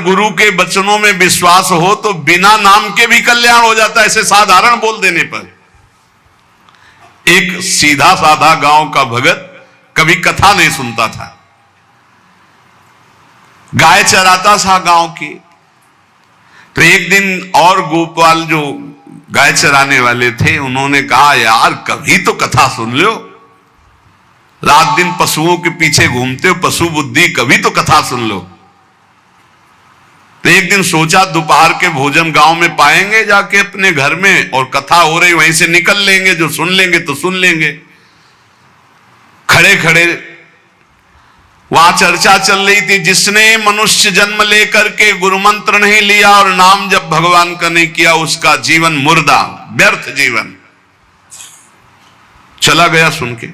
गुरु के वचनों में विश्वास हो तो बिना नाम के भी कल्याण हो जाता है, ऐसे साधारण बोल देने पर। एक सीधा साधा गांव का भगत कभी कथा नहीं सुनता था, गाय चराता था गांव की। तो एक दिन और गोपाल जो गाय चराने वाले थे, उन्होंने कहा यार कभी तो कथा सुन लो, रात दिन पशुओं के पीछे घूमते हो, पशु बुद्धि, कभी तो कथा सुन लो। तो एक दिन सोचा दोपहर के भोजन गांव में पाएंगे जाके अपने घर में, और कथा हो रही वहीं से निकल लेंगे, जो सुन लेंगे तो सुन लेंगे। खड़े खड़े वहां चर्चा चल रही थी, जिसने मनुष्य जन्म लेकर के गुरु मंत्र नहीं लिया और नाम जब भगवान का नहीं किया, उसका जीवन मुर्दा, व्यर्थ जीवन। चला गया सुन के,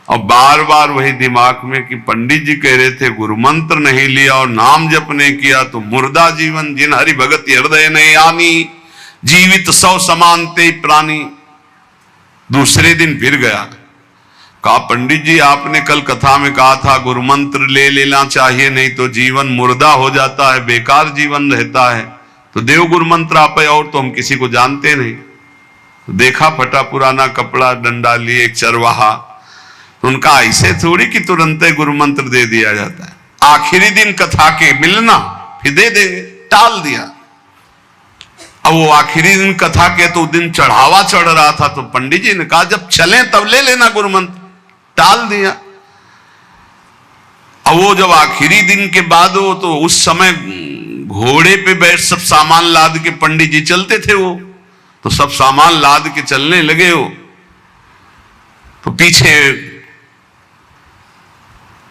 और बार बार वही दिमाग में कि पंडित जी कह रहे थे गुरु मंत्र नहीं लिया और नाम जप नहीं किया तो मुर्दा जीवन। जिन हरि भगत हृदय नहीं आनी, जीवित सौ समानते प्राणी। दूसरे दिन फिर गया, कहा पंडित जी आपने कल कथा में कहा था गुरु मंत्र ले लेना चाहिए, नहीं तो जीवन मुर्दा हो जाता है, बेकार जीवन रहता है। तो देव गुरु मंत्र आप, और तो हम किसी को जानते नहीं। तो देखा फटा पुराना कपड़ा, डंडा लिए एक चरवाहा। तो उनका ऐसे थोड़ी कि तुरंत ही गुरु मंत्र दे दिया जाता है, आखिरी दिन कथा के मिलना फिर दे देंगे, टाल दिया। अब वो आखिरी दिन कथा के तो दिन चढ़ावा चढ़ रहा था, तो पंडित जी ने कहा जब चलें तब ले लेना गुरु मंत्र, टाल दिया। अब वो जब आखिरी दिन के बाद हो, तो उस समय घोड़े पे बैठ सब सामान लाद के पंडित जी चलते थे, वो तो सब सामान लाद के चलने लगे हो। तो पीछे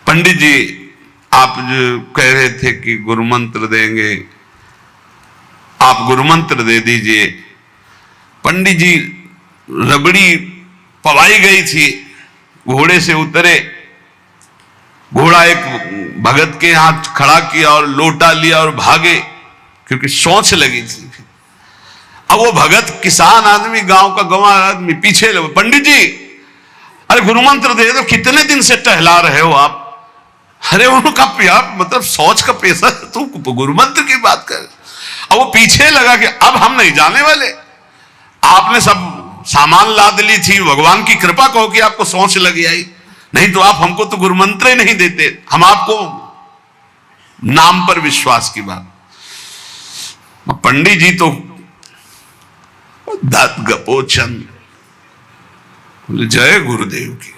पंडित जी आप जो कह रहे थे कि गुरु मंत्र देंगे, आप गुरु मंत्र दे दीजिए। पंडित जी रबड़ी पवाई गई थी, घोड़े से उतरे, घोड़ा एक भगत के हाथ खड़ा किया और लोटा लिया और भागे, क्योंकि सोच लगी थी। अब वो भगत किसान आदमी, गांव का गंवार आदमी पीछे लगे, पंडित जी अरे गुरु मंत्र दे दो, कितने दिन से टहला रहे हो आप। अरे उनका आप मतलब सोच का पैसा, तू गुरु मंत्र की बात कर। अब वो पीछे लगा कि अब हम नहीं जाने वाले, आपने सब सामान लाद ली थी, भगवान की कृपा कहो कि आपको सोच लगी आई, नहीं तो आप हमको तो गुरु मंत्र ही नहीं देते, हम आपको नाम पर विश्वास की बात। पंडित जी तो दांत गपोचन, जय गुरुदेव की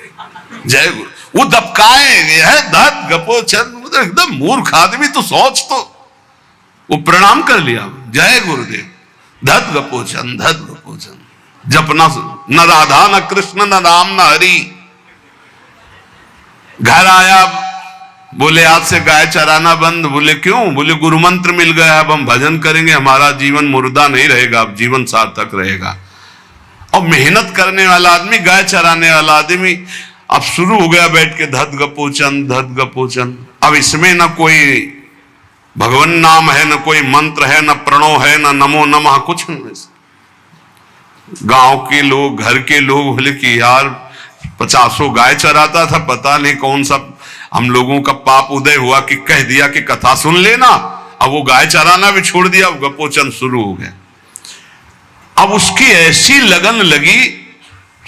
जय गुरु। वो दबकाए है दांत गपोचन, मतलब एकदम मूर्ख आदमी, तो सोच तो। वो प्रणाम कर लिया, जय गुरुदेव, धत गपोचन धत गपोचन। जपना न राधा न कृष्ण न राम न हरि। घर आया, बोले आज से गाय चराना बंद। बोले क्यों? बोले गुरु मंत्र मिल गया, अब हम भजन करेंगे, हमारा जीवन मुर्दा नहीं रहेगा, अब जीवन सार्थक रहेगा। और मेहनत करने वाला आदमी, गाय चराने वाला आदमी, अब शुरू हो गया बैठ के धत गपोचन धत गपोचन। अब इसमें न कोई भगवान नाम है, न कोई मंत्र है, न प्रणव है, न नमो नमः, कुछ नहीं। गांव के लोग, घर के लोग बोले कि यार 50 गाय चराता था, पता नहीं कौन सा हम लोगों का पाप उदय हुआ कि कह दिया कि कथा सुन लेना। अब वो गाय चराना भी छोड़ दिया, अब गपोचन शुरू हो गया। अब उसकी ऐसी लगन लगी,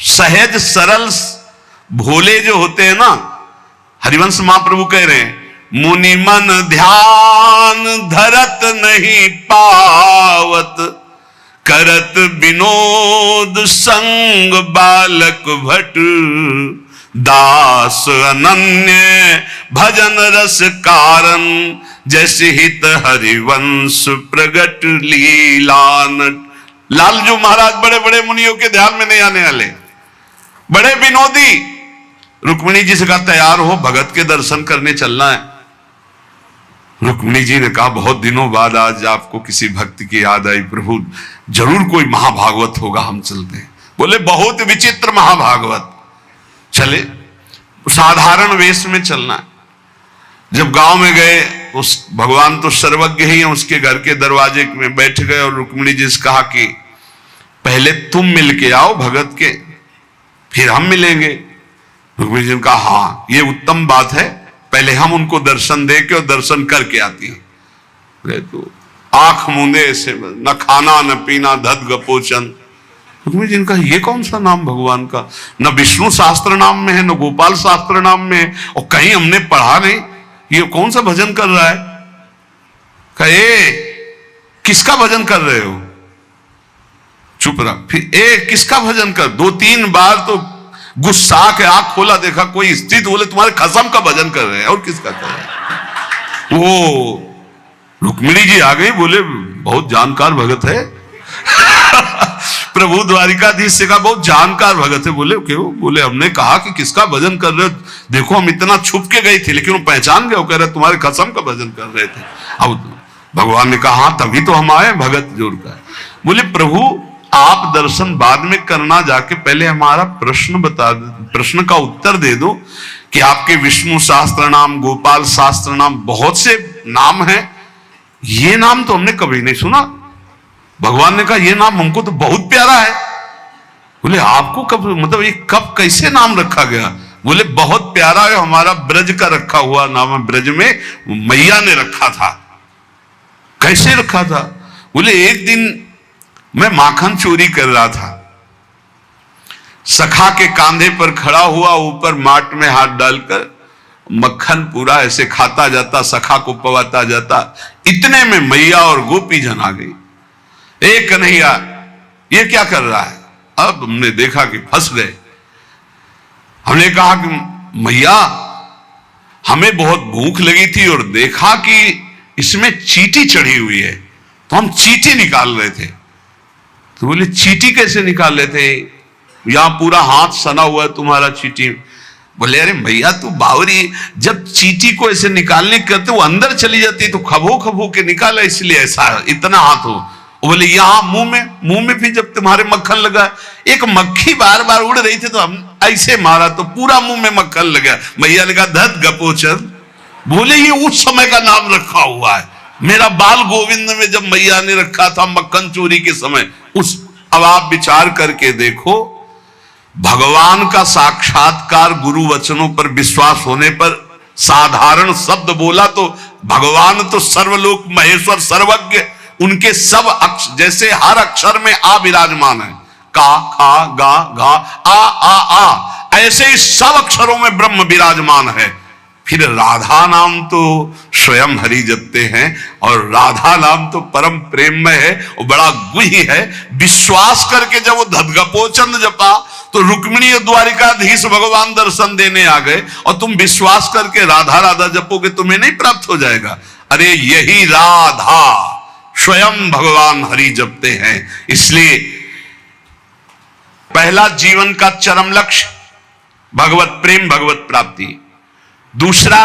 सहज सरल भोले जो होते हैं ना, हरिवंश महाप्रभु कह रहे हैं, मुनि मन ध्यान धरत नहीं पावत, करत विनोद संग बालक भट, दास अनन्य भजन रस कारण, जैसे हित हरिवंश प्रगट लीलानट। लालजू महाराज बड़े बड़े मुनियों के ध्यान में नहीं आने वाले, बड़े विनोदी। रुक्मिणी जी से कहा तैयार हो, भगत के दर्शन करने चलना है। रुक्मिणी जी ने कहा बहुत दिनों बाद आज आपको किसी भक्त की याद आई, प्रभु जरूर कोई महाभागवत होगा, हम चलते हैं। बोले बहुत विचित्र महाभागवत। चले, साधारण वेश में चलना है। जब गांव में गए, उस भगवान तो सर्वज्ञ ही है, उसके घर के दरवाजे में बैठ गए और रुक्मिणी जी से कहा कि पहले तुम मिल के आओ भगत के, फिर हम मिलेंगे। रुक्मिणी जी ने कहा हाँ ये उत्तम बात है, पहले हम उनको दर्शन दे के और दर्शन करके आती है। तो आंख मूंदे ऐसे, न खाना न पीना, धद गपोचन। रुक्मिणी जी इनका ये कौन सा नाम भगवान का? न विष्णु शास्त्र नाम में है, न गोपाल शास्त्र नाम में है, और कहीं हमने पढ़ा नहीं। ये कौन सा भजन कर रहा है? कहे किसका भजन कर रहे हो? चुप रहा। फिर किसका भजन कर? 2-3 बार तो गुस्सा के आंख खोला, देखा कोई स्थित, बोले तुम्हारे खसम का भजन कर रहे हैं। और किसका कर रहे हैं? वो रुक्मिणी जी आ गई, बोले बहुत जानकार भगत है। प्रभु द्वारिकाधीश से कहा बहुत जानकार भगत है। बोले क्यों? बोले हमने कहा कि किसका भजन कर रहे हो, देखो हम इतना छुप के गई थी, लेकिन वो पहचान गए, वो कह रहे तुम्हारे खसम का भजन कर रहे थे। अब भगवान ने कहा हाँ तभी तो हम आए, भगत जोर का। बोले प्रभु आप दर्शन बाद में करना, जाके पहले हमारा प्रश्न बता दो, प्रश्न का उत्तर दे दो कि आपके विष्णु शास्त्र नाम, गोपाल शास्त्र नाम, बहुत से नाम है, ये नाम तो हमने कभी नहीं सुना। भगवान ने कहा ये नाम हमको तो बहुत प्यारा है। बोले आपको कब, मतलब ये कब कैसे नाम रखा गया? बोले बहुत प्यारा है, हमारा ब्रज का रखा हुआ नाम है, ब्रज में मैया ने रखा था। कैसे रखा था? बोले एक दिन मैं माखन चोरी कर रहा था, सखा के कांधे पर खड़ा हुआ, ऊपर माट में हाथ डालकर मक्खन पूरा ऐसे खाता जाता, सखा को पवाता जाता। इतने में मैया और गोपी जन आ गई। एक कन्हैया ये क्या कर रहा है? अब हमने देखा कि फंस गए। हमने कहा कि मैया हमें बहुत भूख लगी थी और देखा कि इसमें चींटी चढ़ी हुई है, तो हम चींटी निकाल रहे थे। तो बोले चींटी कैसे निकाल रहे थे? यहां पूरा हाथ सना हुआ है तुम्हारा चींटी। बोले अरे भैया तू बावरी, जब चींटी को ऐसे निकालने करते वो अंदर चली जाती तो खबो खबो के निकाला, इसलिए ऐसा इतना हाथ हो। बोले यहां मुंह में भी जब तुम्हारे मक्खन लगा, एक मक्खी बार बार उड़ रही थी तो हम ऐसे मारा तो पूरा मुंह में मक्खन लगा। मैया ने कहा धत गपोचन। बोले ये उस समय का नाम रखा हुआ है, मेरा बाल गोविंद में जब मैया ने रखा था मक्खन चोरी के समय उस। अब आप विचार करके देखो, भगवान का साक्षात्कार गुरु वचनों पर विश्वास होने पर साधारण शब्द बोला तो भगवान तो सर्वलोक महेश्वर सर्वज्ञ, उनके सब जैसे हर अक्षर में आ विराजमान है, का खा गा घा आ, ऐसे ही सब अक्षरों में ब्रह्म विराजमान है। फिर राधा नाम तो स्वयं हरि जपते हैं, और राधा नाम तो परम प्रेम में है और बड़ा गुही है। विश्वास करके जब वो धदगपोचंद जपा तो रुक्मिणी द्वारिकाधीश भगवान दर्शन देने आ गए, और तुम विश्वास करके राधा राधा जपोगे तुम्हें नहीं प्राप्त हो जाएगा? अरे यही राधा स्वयं भगवान हरि जपते हैं। इसलिए पहला जीवन का चरम लक्ष्य भगवत प्रेम, भगवत प्राप्ति। दूसरा,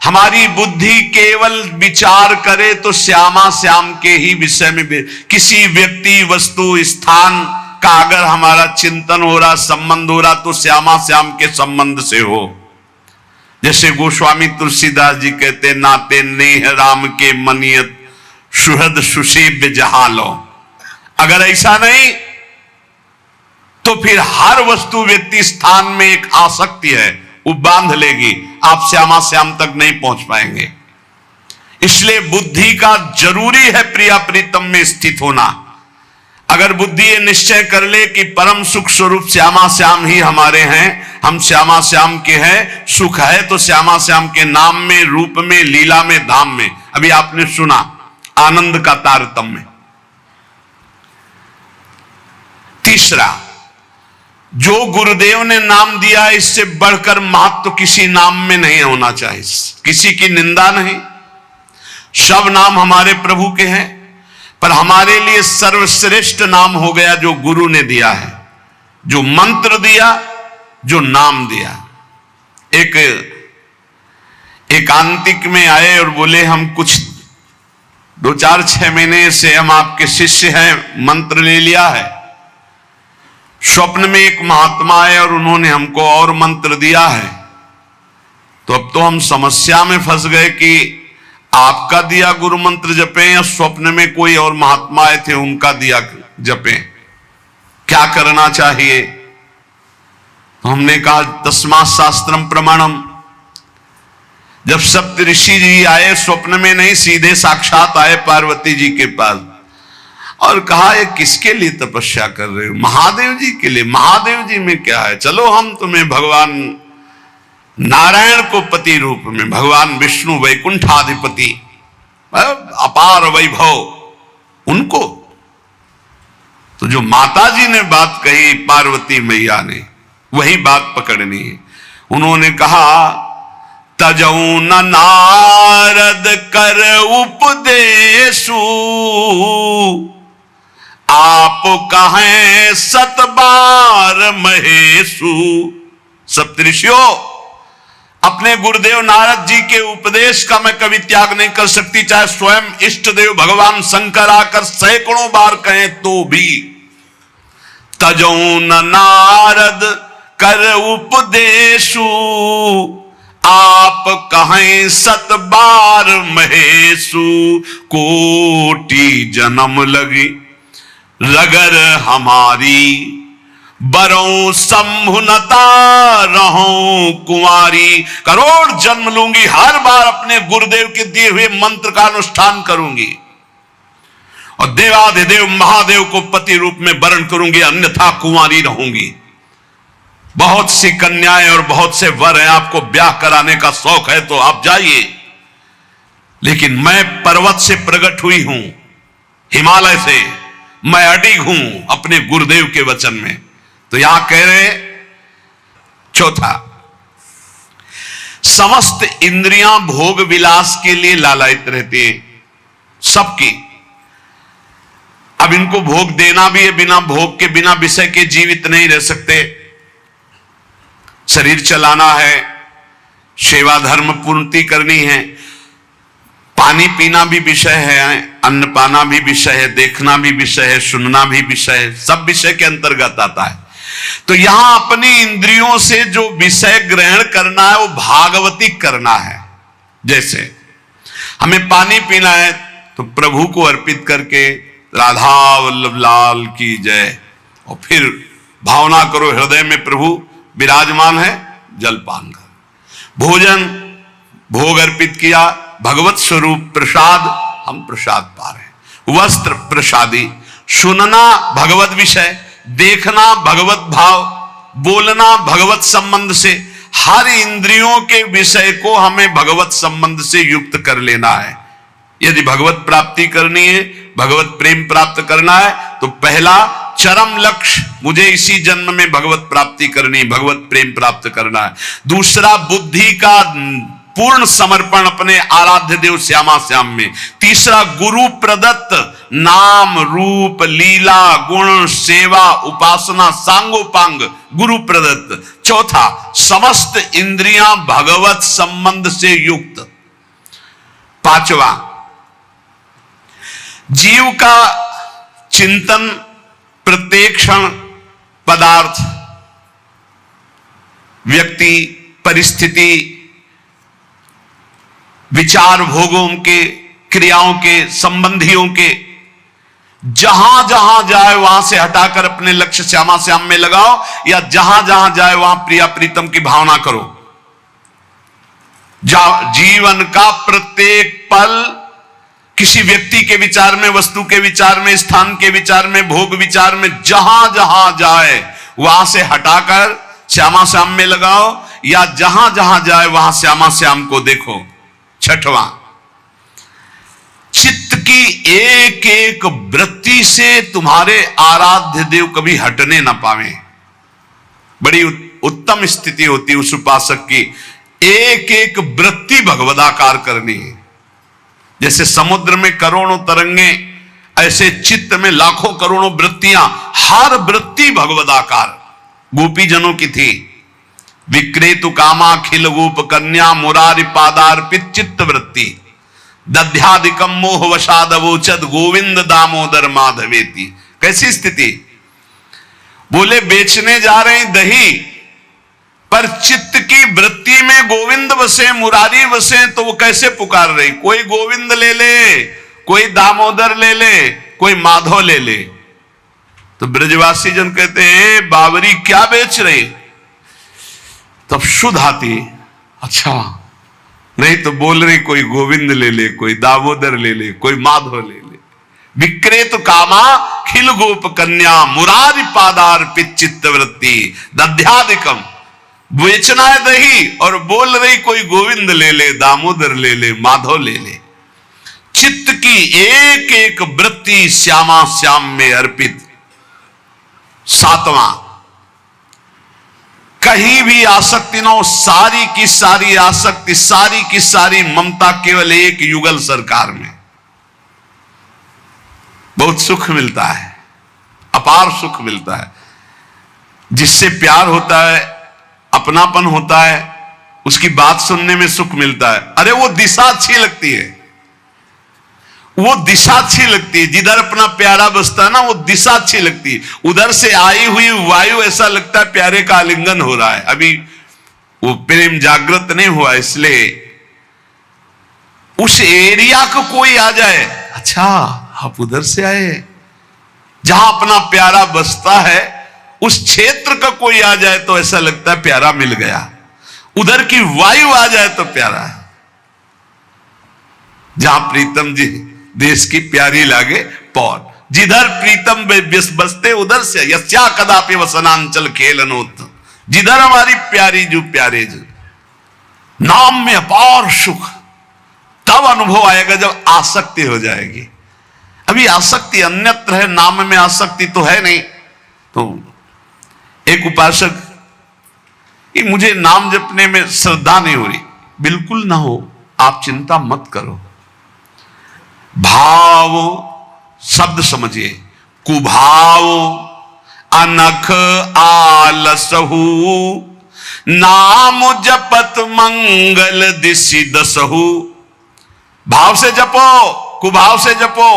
हमारी बुद्धि केवल विचार करे तो श्यामा श्याम के ही विषय में, किसी व्यक्ति वस्तु स्थान का अगर हमारा चिंतन हो रहा, संबंध हो रहा, तो श्यामा श्याम के संबंध से हो। जैसे गोस्वामी तुलसीदास जी कहते, नाते नेह राम के मनियत सुहृद सुसेव्य जहालो। अगर ऐसा नहीं तो फिर हर वस्तु व्यक्ति स्थान में एक आसक्ति है, वो बांध लेगी, आप श्यामा श्याम तक नहीं पहुंच पाएंगे। इसलिए बुद्धि का जरूरी है प्रिया प्रीतम में स्थित होना। अगर बुद्धि ये निश्चय कर ले कि परम सुख स्वरूप श्यामा श्याम ही हमारे हैं, हम श्यामा श्याम के हैं, सुख है तो श्यामा श्याम के नाम में, रूप में, लीला में, धाम में। अभी आपने सुना आनंद का तारतम्य। तीसरा, जो गुरुदेव ने नाम दिया इससे बढ़कर महत्व तो किसी नाम में नहीं होना चाहिए, किसी की निंदा नहीं। सब नाम हमारे प्रभु के हैं, पर हमारे लिए सर्वश्रेष्ठ नाम हो गया जो गुरु ने दिया है, जो मंत्र दिया, जो नाम दिया। एक एकांतिक में आए और बोले हम कुछ 2-4-6 महीने से हम आपके शिष्य हैं, मंत्र ले लिया है। स्वप्न में एक महात्मा आए और उन्होंने हमको और मंत्र दिया है, तो अब तो हम समस्या में फंस गए कि आपका दिया गुरु मंत्र जपें या स्वप्न में कोई और महात्मा आए थे उनका दिया जपें, क्या करना चाहिए? तो हमने कहा तस्मात् शास्त्रम प्रमाणम, जब सप्तऋषि जी आए, स्वप्न में नहीं सीधे साक्षात आए पार्वती जी के पास और कहा ये किसके लिए तपस्या कर रहे हो? महादेव जी के लिए। महादेव जी में क्या है, चलो हम तुम्हें भगवान नारायण को पति रूप में, भगवान विष्णु वैकुंठाधिपति अपार वैभव उनको। तो जो माता जी ने बात कही पार्वती मैया ने, वही बात पकड़नी है। उन्होंने कहा तजऊ न नारद कर उपदेशु, आप कहें सतबार महेशु। सप्तऋषियों, अपने गुरुदेव नारद जी के उपदेश का मैं कभी त्याग नहीं कर सकती, चाहे स्वयं इष्ट देव भगवान शंकर आकर सैकड़ों बार कहें तो भी। तजऊ न नारद कर उपदेशु, आप कहें सत बार महेशु। कोटि जन्म लगी रगर हमारी, बरों संभुनता रहूं कुंवारी। करोड़ जन्म लूंगी, हर बार अपने गुरुदेव के दिए हुए मंत्र का अनुष्ठान करूंगी और देवाधिदेव महादेव को पति रूप में वरण करूंगी, अन्यथा कुंवारी रहूंगी। बहुत सी कन्याएं और बहुत से वर हैं, आपको ब्याह कराने का शौक है तो आप जाइए, लेकिन मैं पर्वत से प्रकट हुई हूं, हिमालय से मैं अडिग हूं अपने गुरुदेव के वचन में। तो यहां कह रहे चौथा, समस्त इंद्रियां भोग विलास के लिए लालायित रहती हैं, सबकी। अब इनको भोग देना भी है, बिना भोग के, बिना विषय के जीवित नहीं रह सकते। शरीर चलाना है, सेवा धर्म पूर्ति करनी है, पानी पीना भी विषय है, अन्न पाना भी विषय है, देखना भी विषय है, सुनना भी विषय है, सब विषय के अंतर्गत आता है। तो यहां अपनी इंद्रियों से जो विषय ग्रहण करना है वो भागवती करना है। जैसे हमें पानी पीना है तो प्रभु को अर्पित करके राधा वल्लभ लाल की जय, और फिर भावना करो हृदय में प्रभु विराजमान है, जलपान कर। भोजन भोग अर्पित किया, भगवत स्वरूप प्रसाद, हम प्रसाद पा रहे हैं। वस्त्र प्रसादी, सुनना भगवत विषय, देखना भगवत भाव, बोलना भगवत संबंध से। हर इंद्रियों के विषय को हमें भगवत संबंध से युक्त कर लेना है। यदि भगवत प्राप्ति करनी है, भगवत प्रेम प्राप्त करना है, तो पहला चरम लक्ष्य मुझे इसी जन्म में भगवत प्राप्ति करनी, भगवत प्रेम प्राप्त करना है। दूसरा बुद्धि का पूर्ण समर्पण अपने आराध्य देव श्यामा श्याम में। तीसरा गुरु प्रदत्त नाम रूप लीला गुण सेवा उपासना सांगोपांग गुरु प्रदत्त। चौथा समस्त इंद्रियां भगवत संबंध से युक्त। पांचवा जीव का चिंतन प्रत्येक क्षण पदार्थ व्यक्ति परिस्थिति विचार भोगों के क्रियाओं के संबंधियों के जहां जहां जाए वहां से हटाकर अपने लक्ष्य श्यामा श्याम में लगाओ, या जहां जहां जाए वहां प्रिया प्रीतम की भावना करो। जीवन का प्रत्येक पल किसी व्यक्ति के विचार में, वस्तु के विचार में, स्थान के विचार में, भोग विचार में, जहां जहां जाए वहां से हटाकर श्यामा श्याम में लगाओ, या जहां जहां जाए वहां श्यामा श्याम को देखो। छठवां, चित्त की एक एक वृत्ति से तुम्हारे आराध्य देव कभी हटने ना पावे। बड़ी उत्तम स्थिति होती है उस उपासक की, एक एक वृत्ति भगवदाकार करनी है। जैसे समुद्र में करोड़ों तरंगे, ऐसे चित्त में लाखों करोड़ों वृत्तियां, हर वृत्ति भगवदाकार। गोपी जनों की थी, विक्रेतु कामा खिल गोप कन्या मुरारी पादार्पित चित्त वृत्ति, दध्यादिकम मोह वशादवोचद गोविंद दामोदर माधवेति। कैसी स्थिति? बोले बेचने जा रहे दही, पर चित्त की वृत्ति में गोविंद बसे, मुरारी बसे, तो वो कैसे पुकार रही? कोई गोविंद ले ले, कोई दामोदर ले ले, कोई माधव ले ले। तो ब्रजवासी जन कहते हैं बावरी क्या बेच रही? तब शुद्ध आती, अच्छा नहीं तो बोल रही कोई गोविंद ले ले, कोई दामोदर ले ले, कोई माधव ले ले। विक्रेत कामा खिल गोप कन्या मुरारी पादार्पित चित्त वृत्ति दध्यादिकम। बेचना है दही और बोल रही कोई गोविंद ले ले, दामोदर ले ले, माधव ले ले। चित्त की एक एक वृत्ति श्यामा श्याम में अर्पित। सातवां, कहीं भी आसक्ति न हो, सारी की सारी आसक्ति, सारी की सारी ममता केवल एक युगल सरकार में। बहुत सुख मिलता है, अपार सुख मिलता है। जिससे प्यार होता है, अपनापन होता है, उसकी बात सुनने में सुख मिलता है। अरे वो दिशा अच्छी लगती है, वो दिशा अच्छी लगती है। जिधर अपना प्यारा बसता है ना, वो दिशा अच्छी लगती है। उधर से आई हुई वायु ऐसा लगता है प्यारे का आलिंगन हो रहा है। अभी वो प्रेम जागृत नहीं हुआ, इसलिए उस एरिया को कोई आ जाए, अच्छा आप उधर से आए, जहां अपना प्यारा बसता है उस क्षेत्र का कोई आ जाए तो ऐसा लगता है प्यारा मिल गया। उधर की वायु आ जाए तो प्यारा है। जहां प्रीतम जी देश की प्यारी लागे पौन, जिधर प्रीतम बसते उधर से यस्या कदापि वसनांचल खेलनोत। जिधर हमारी प्यारी जो प्यारे जो, नाम में अपार सुख तब अनुभव आएगा जब आसक्ति हो जाएगी। अभी आसक्ति अन्यत्र है, नाम में आसक्ति तो है नहीं। तो एक उपासक, ये मुझे नाम जपने में श्रद्धा नहीं हो रही, बिल्कुल ना हो, आप चिंता मत करो। भाव शब्द समझिए, कुभाव अनख आलसहु, नाम जपत मंगल दिशि दसहु। भाव से जपो, कुभाव से जपो,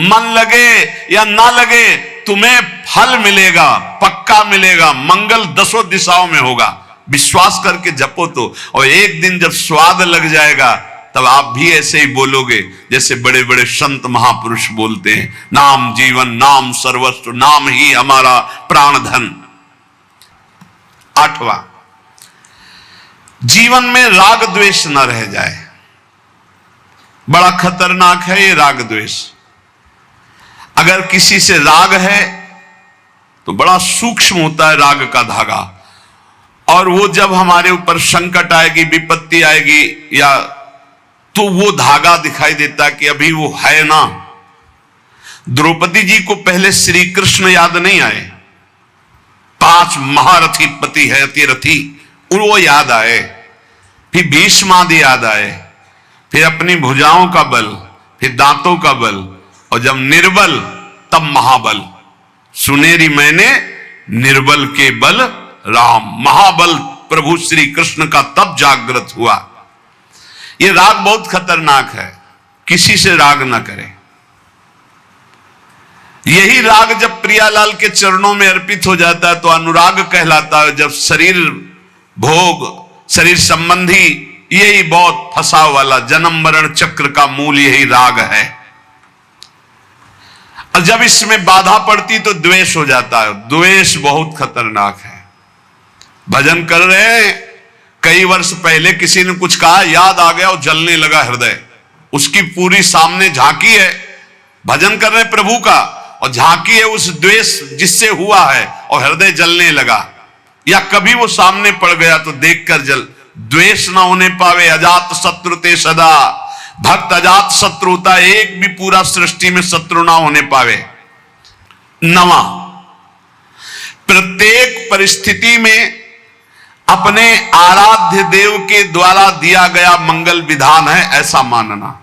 मन लगे या ना लगे तुम्हें फल मिलेगा, पक्का मिलेगा, मंगल दसों दिशाओं में होगा। विश्वास करके जपो तो, और एक दिन जब स्वाद लग जाएगा तब आप भी ऐसे ही बोलोगे जैसे बड़े बड़े संत महापुरुष बोलते हैं, नाम जीवन, नाम सर्वस्व, नाम ही हमारा प्राण धन। आठवां, जीवन में राग द्वेष न रह जाए। बड़ा खतरनाक है ये राग द्वेष। अगर किसी से राग है तो बड़ा सूक्ष्म होता है राग का धागा, और वो जब हमारे ऊपर संकट आएगी, विपत्ति आएगी, या तो वो धागा दिखाई देता कि अभी वो है ना। द्रौपदी जी को पहले श्री कृष्ण याद नहीं आए, 5 महारथी पति है अतिरथी, वो याद आए, फिर भीष्मादि याद आए, फिर अपनी भुजाओं का बल, फिर दांतों का बल, और जब निर्बल तब महाबल। सुनेरी मैंने निर्बल के बल राम, महाबल प्रभु श्री कृष्ण का तब जागृत हुआ। ये राग बहुत खतरनाक है, किसी से राग ना करें। यही राग जब प्रियालाल के चरणों में अर्पित हो जाता है तो अनुराग कहलाता है। जब शरीर भोग, शरीर संबंधी, यही बहुत फंसा वाला जन्म मरण चक्र का मूल यही राग है। और जब इसमें बाधा पड़ती तो द्वेष हो जाता है। द्वेष बहुत खतरनाक है। भजन कर रहे हैं, कई वर्ष पहले किसी ने कुछ कहा, याद आ गया और जलने लगा हृदय। उसकी पूरी सामने झांकी है, भजन कर रहे प्रभु का, और झांकी है उस द्वेष जिससे हुआ है, और हृदय जलने लगा। या कभी वो सामने पड़ गया तो देखकर जल। द्वेष ना होने पावे, अजात शत्रु ते सदा। भक्त अजात शत्रु होता, एक भी पूरा सृष्टि में शत्रु ना होने पावे। नवा, प्रत्येक परिस्थिति में अपने आराध्य देव के द्वारा दिया गया मंगल विधान है ऐसा मानना।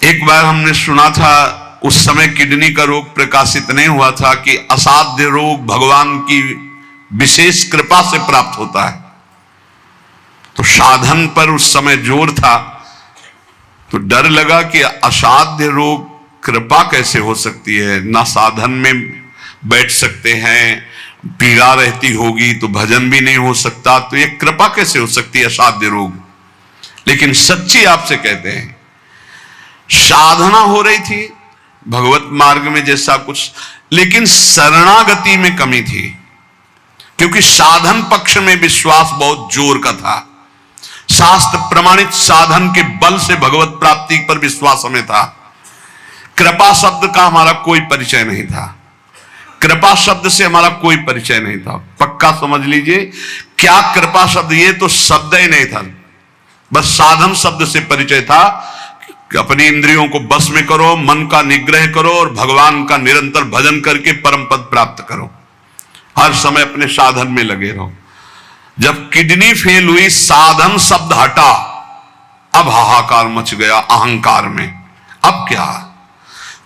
एक बार हमने सुना था, उस समय किडनी का रोग प्रकाशित नहीं हुआ था, कि असाध्य रोग भगवान की विशेष कृपा से प्राप्त होता है। तो साधन पर उस समय जोर था, तो डर लगा कि असाध्य रोग कृपा कैसे हो सकती है, ना साधन में बैठ सकते हैं, पीड़ा रहती होगी तो भजन भी नहीं हो सकता, तो ये कृपा कैसे हो सकती है असाध्य रोग। लेकिन सच्ची आपसे कहते हैं, साधना हो रही थी भगवत मार्ग में जैसा कुछ, लेकिन शरणागति में कमी थी, क्योंकि साधन पक्ष में विश्वास बहुत जोर का था। शास्त्र प्रमाणित साधन के बल से भगवत प्राप्ति पर विश्वास हमें था। कृपा शब्द का हमारा कोई परिचय नहीं था, कृपा शब्द से हमारा कोई परिचय नहीं था। पक्का समझ लीजिए, क्या कृपा शब्द, ये तो शब्द ही नहीं था, बस साधन शब्द से परिचय था कि अपनी इंद्रियों को बस में करो, मन का निग्रह करो और भगवान का निरंतर भजन करके परम पद प्राप्त करो। हर समय अपने साधन में लगे रहो। जब किडनी फेल हुई, साधन शब्द हटा, अब हाहाकार मच गया अहंकार में। अब क्या,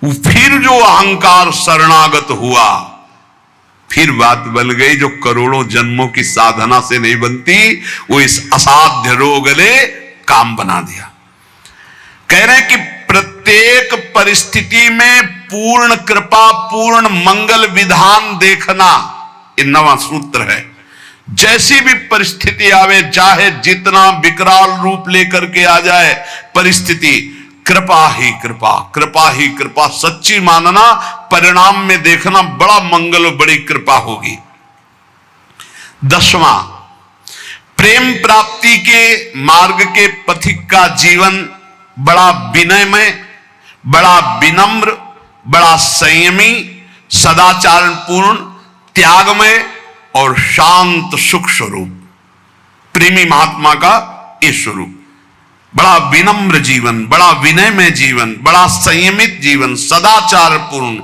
फिर जो अहंकार शरणागत हुआ, फिर बात बन गई जो करोड़ों जन्मों की साधना से नहीं बनती, वो इस असाध्य रोग ने काम बना दिया। कह रहे हैं कि प्रत्येक परिस्थिति में पूर्ण कृपा, पूर्ण मंगल विधान देखना, ये नवा सूत्र है। जैसी भी परिस्थिति आवे, चाहे जितना विकराल रूप लेकर के आ जाए परिस्थिति, कृपा ही कृपा, कृपा ही कृपा सच्ची मानना, परिणाम में देखना बड़ा मंगल और बड़ी कृपा होगी। 10वां, प्रेम प्राप्ति के मार्ग के पथिक का जीवन बड़ा विनयमय, बड़ा विनम्र, बड़ा संयमी, सदाचारपूर्ण, त्यागमय और शांत सुख स्वरूप, प्रेमी महात्मा का ये स्वरूप। बड़ा विनम्र जीवन, बड़ा विनयमय जीवन, बड़ा संयमित जीवन, सदाचारपूर्ण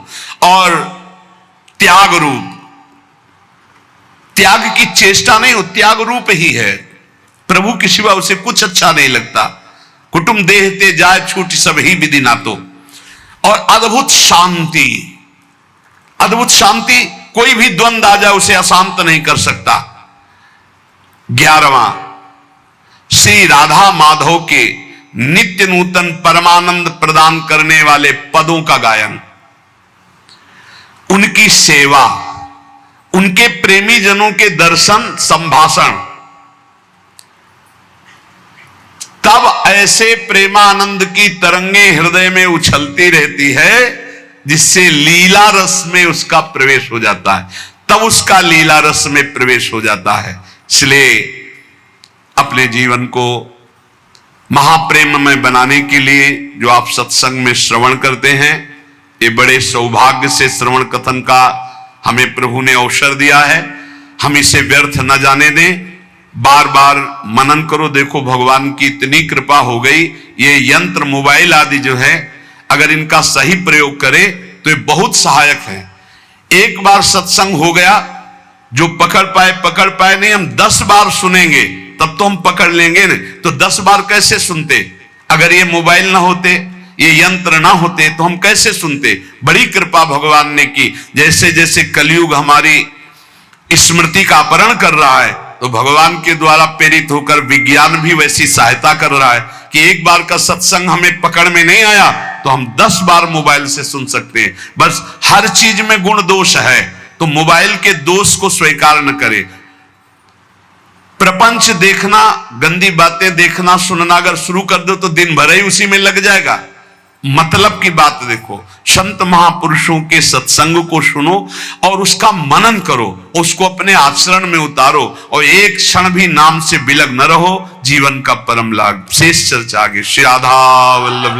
और त्याग रूप। त्याग की चेष्टा नहीं, वो त्याग रूप ही है। प्रभु के सिवा उसे कुछ अच्छा नहीं लगता। कुटुंब देहते जाए छूटी सब ही विधि ना तो। और अद्भुत शांति, अद्भुत शांति, कोई भी द्वंद आ जाए उसे अशांत नहीं कर सकता। 11वां, श्री राधा माधव के नित्य नूतन परमानंद प्रदान करने वाले पदों का गायन, उनकी सेवा, उनके प्रेमी जनों के दर्शन संभाषण, तब ऐसे प्रेमानंद की तरंगे हृदय में उछलती रहती है जिससे लीला रस में उसका प्रवेश हो जाता है, तब उसका लीला रस में प्रवेश हो जाता है। इसलिए अपने जीवन को महाप्रेम में बनाने के लिए जो आप सत्संग में श्रवण करते हैं, ये बड़े सौभाग्य से श्रवण कथन का हमें प्रभु ने अवसर दिया है। हम इसे व्यर्थ न जाने दें, बार बार मनन करो। देखो भगवान की इतनी कृपा हो गई, ये यंत्र मोबाइल आदि जो है, अगर इनका सही प्रयोग करें तो ये बहुत सहायक है। एक बार सत्संग हो गया, जो पकड़ पाए नहीं, हम 10 बार सुनेंगे तब तो हम पकड़ लेंगे ना। तो 10 बार कैसे सुनते? अगर ये मोबाइल ना होते, ये यंत्र ना होते तो हम कैसे सुनते? बड़ी कृपा भगवान ने की। जैसे जैसे कलयुग हमारी स्मृति का अपहरण कर रहा है, तो भगवान के द्वारा प्रेरित होकर विज्ञान भी वैसी सहायता कर रहा है कि एक बार का सत्संग हमें पकड़ में नहीं आया तो हम 10 बार मोबाइल से सुन सकते हैं। बस हर चीज में गुण दोष है, तो मोबाइल के दोष को स्वीकार न करें। प्रपंच देखना, गंदी बातें देखना सुनना अगर शुरू कर दो तो दिन भर ही उसी में लग जाएगा। मतलब की बात देखो, संत महापुरुषों के सत्संग को सुनो और उसका मनन करो, उसको अपने आचरण में उतारो और एक क्षण भी नाम से विलग न रहो। जीवन का परम लाभ। शेष चर्चा आगे। श्री राधा वल्लभ।